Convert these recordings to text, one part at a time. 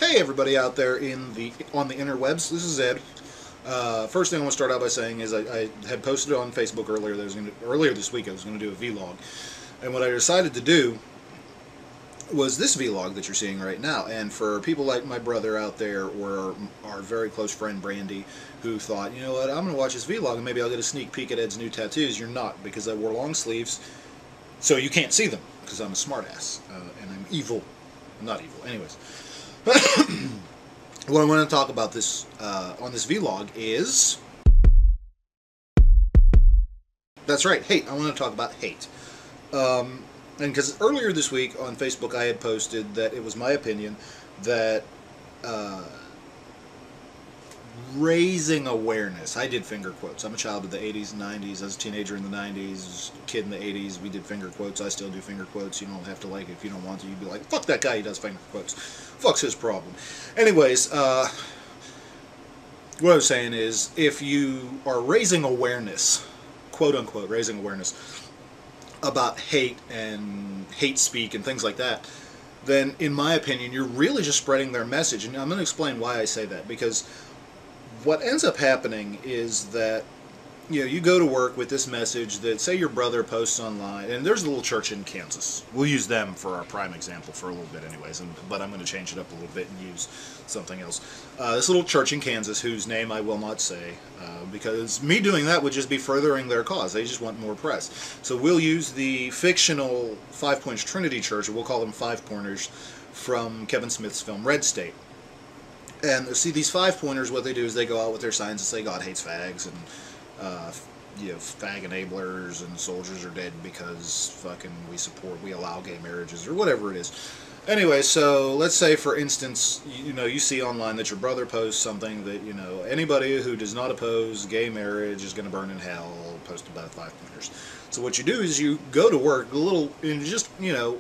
Hey everybody out there on the interwebs, this is Ed. First thing I want to start out by saying is I had posted on Facebook earlier this week I was going to do a vlog, and what I decided to do was this vlog that you're seeing right now. And for people like my brother out there or our very close friend Brandy, who thought, you know what, I'm going to watch this vlog and maybe I'll get a sneak peek at Ed's new tattoos, you're not, because I wore long sleeves, so you can't see them because I'm a smartass and I'm evil. I'm not evil, anyways. What I want to talk about this on this vlog is, that's right, hate. I want to talk about hate. And because earlier this week on Facebook I had posted that it was my opinion that raising awareness, I did finger quotes. I'm a child of the 80s and 90s. I was a teenager in the 90s, kid in the 80s. We did finger quotes. I still do finger quotes. You don't have to like it if you don't want to. You'd be like, fuck that guy, he does finger quotes. Fuck's his problem. Anyways, what I was saying is, if you are raising awareness, quote unquote, raising awareness about hate and hate speak and things like that, then in my opinion, you're really just spreading their message. And I'm going to explain why I say that, because what ends up happening is that, you know, you go to work with this message that, say your brother posts online, and there's a little church in Kansas. We'll use them for our prime example for a little bit anyways, but I'm going to change it up a little bit and use something else. This little church in Kansas, whose name I will not say, because me doing that would just be furthering their cause. They just want more press. So we'll use the fictional Five Points Trinity Church, or we'll call them Five Pointers, from Kevin Smith's film Red State. And see, these Five Pointers, what they do is they go out with their signs that say God hates fags, and you know, fag enablers, and soldiers are dead because fucking we allow gay marriages, or whatever it is. Anyway, so let's say, for instance, you know, you see online that your brother posts something that, you know, anybody who does not oppose gay marriage is going to burn in hell, posted by the Five Pointers. So what you do is you go to work, and just, you know,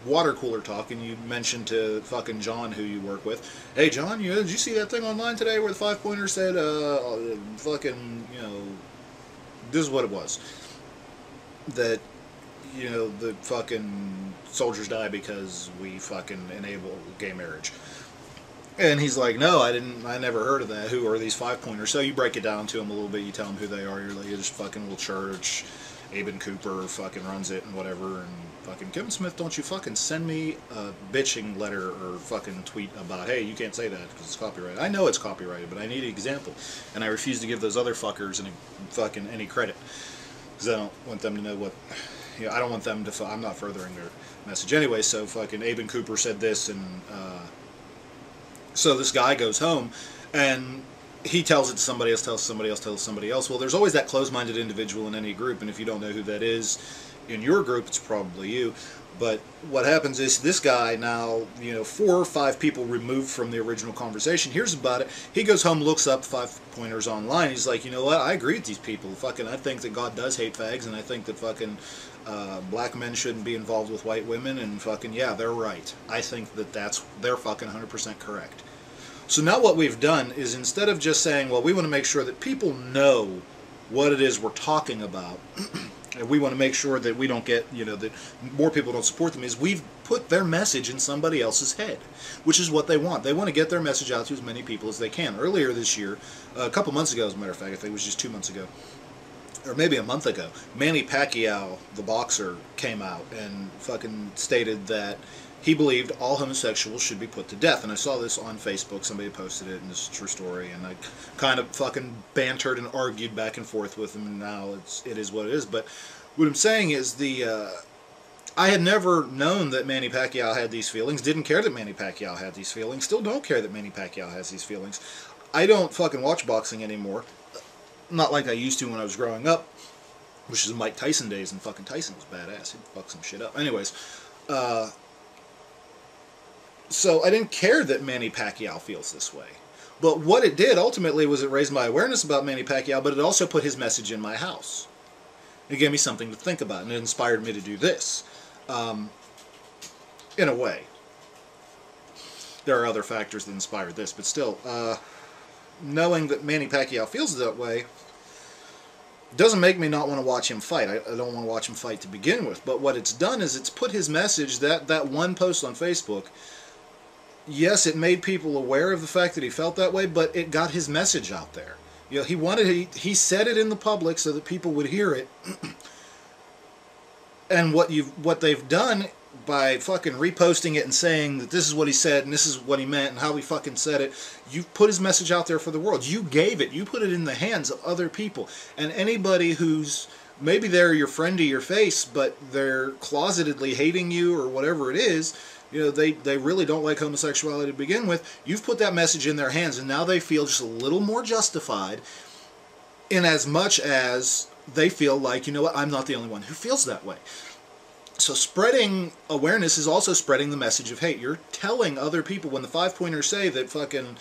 water cooler talk, and you mention to fucking John, who you work with, hey John, did you see that thing online today where the Five Pointers said, fucking, you know, this is what it was, that, you know, the fucking soldiers die because we fucking enable gay marriage. And he's like, no, I never heard of that. Who are these Five Pointers? So you break it down to him a little bit, you tell him who they are, you're like, this fucking little church, Aben Cooper fucking runs it and whatever, and fucking Kevin Smith, don't you fucking send me a bitching letter or fucking tweet about, hey, you can't say that because it's copyrighted. I know it's copyrighted, but I need an example, and I refuse to give those other fuckers any credit, because I don't want them to know what, you know, I don't want them to, I'm not furthering their message anyway. So fucking Aben Cooper said this, and so this guy goes home and he tells it to somebody else, tells somebody else, tells somebody else. Well, there's always that closed-minded individual in any group, and if you don't know who that is in your group, it's probably you. But what happens is, this guy now, you know, 4 or 5 people removed from the original conversation, hears about it, he goes home, looks up Five Pointers online, he's like, you know what, I agree with these people. Fucking, I think that God does hate fags, and I think that fucking black men shouldn't be involved with white women, and fucking, yeah, they're right. I think that they're fucking 100% correct. So now what we've done is, instead of just saying, well, we want to make sure that people know what it is we're talking about, and we want to make sure that we don't get, you know, that more people don't support them, is we've put their message in somebody else's head, which is what they want. They want to get their message out to as many people as they can. Earlier this year, a couple months ago, as a matter of fact, I think it was just 2 months ago, or maybe a month ago, Manny Pacquiao, the boxer, came out and fucking stated that he believed all homosexuals should be put to death. And I saw this on Facebook, somebody posted it, and this is a true story, and I kind of fucking bantered and argued back and forth with him, and now it is what it is. But what I'm saying is, I had never known that Manny Pacquiao had these feelings, didn't care that Manny Pacquiao had these feelings, still don't care that Manny Pacquiao has these feelings. I don't fucking watch boxing anymore, not like I used to when I was growing up, which is Mike Tyson days, and fucking Tyson was badass, he'd fuck some shit up. Anyways, so I didn't care that Manny Pacquiao feels this way. But what it did ultimately was it raised my awareness about Manny Pacquiao, but it also put his message in my house. It gave me something to think about, and it inspired me to do this. In a way. There are other factors that inspired this, but still, knowing that Manny Pacquiao feels that way doesn't make me not want to watch him fight. I don't want to watch him fight to begin with. But what it's done is it's put his message, that one post on Facebook, yes, it made people aware of the fact that he felt that way, but it got his message out there. You know, he said it in the public so that people would hear it. And what they've done by fucking reposting it and saying that this is what he said and this is what he meant and how he fucking said it, you've put his message out there for the world. You gave it. You put it in the hands of other people. And anybody who's, maybe they're your friend to your face, but they're closetedly hating you or whatever it is, you know, they really don't like homosexuality to begin with. You've put that message in their hands, and now they feel just a little more justified in as much as they feel like, you know what, I'm not the only one who feels that way. So spreading awareness is also spreading the message of hate. You're telling other people, when the five-pointers say that fucking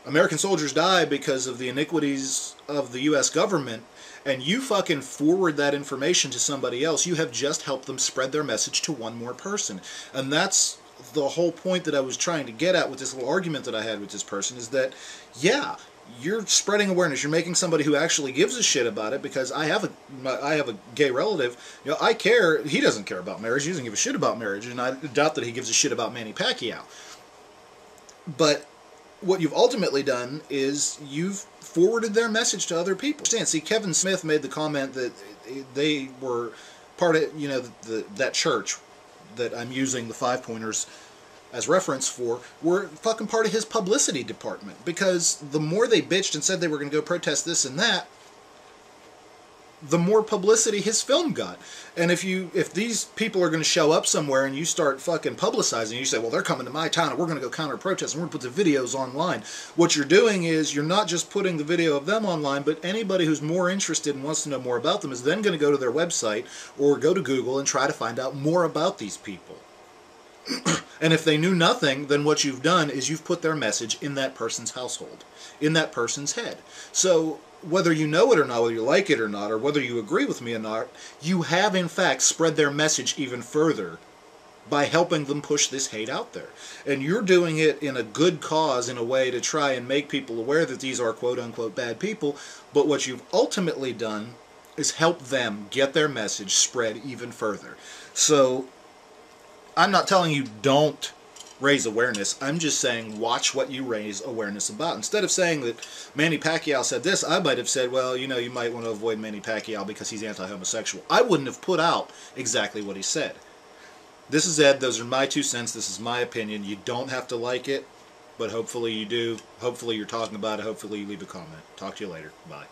American soldiers die because of the iniquities of the U.S. government, and you fucking forward that information to somebody else, you have just helped them spread their message to one more person. And that's the whole point that I was trying to get at with this little argument that I had with this person, is that, yeah, you're spreading awareness. You're making somebody who actually gives a shit about it, because I have a gay relative. You know, I care. He doesn't care about marriage. He doesn't give a shit about marriage, and I doubt that he gives a shit about Manny Pacquiao. But what you've ultimately done is you've forwarded their message to other people. See, Kevin Smith made the comment that they were part of, you know, that church that I'm using the five-pointers as reference for, were fucking part of his publicity department. Because the more they bitched and said they were going to go protest this and that, the more publicity his film got. And if these people are going to show up somewhere and you start fucking publicizing, you say, well, they're coming to my town and we're going to go counter-protest and we're going to put the videos online. What you're doing is you're not just putting the video of them online, but anybody who's more interested and wants to know more about them is then going to go to their website or go to Google and try to find out more about these people. And if they knew nothing, then what you've done is you've put their message in that person's household, in that person's head. So whether you know it or not, whether you like it or not, or whether you agree with me or not, you have in fact spread their message even further by helping them push this hate out there. And you're doing it in a good cause, in a way to try and make people aware that these are quote-unquote bad people. But what you've ultimately done is help them get their message spread even further. So I'm not telling you don't raise awareness. I'm just saying watch what you raise awareness about. Instead of saying that Manny Pacquiao said this, I might have said, well, you know, you might want to avoid Manny Pacquiao because he's anti-homosexual. I wouldn't have put out exactly what he said. This is Ed. Those are my 2 cents. This is my opinion. You don't have to like it, but hopefully you do. Hopefully you're talking about it. Hopefully you leave a comment. Talk to you later. Bye.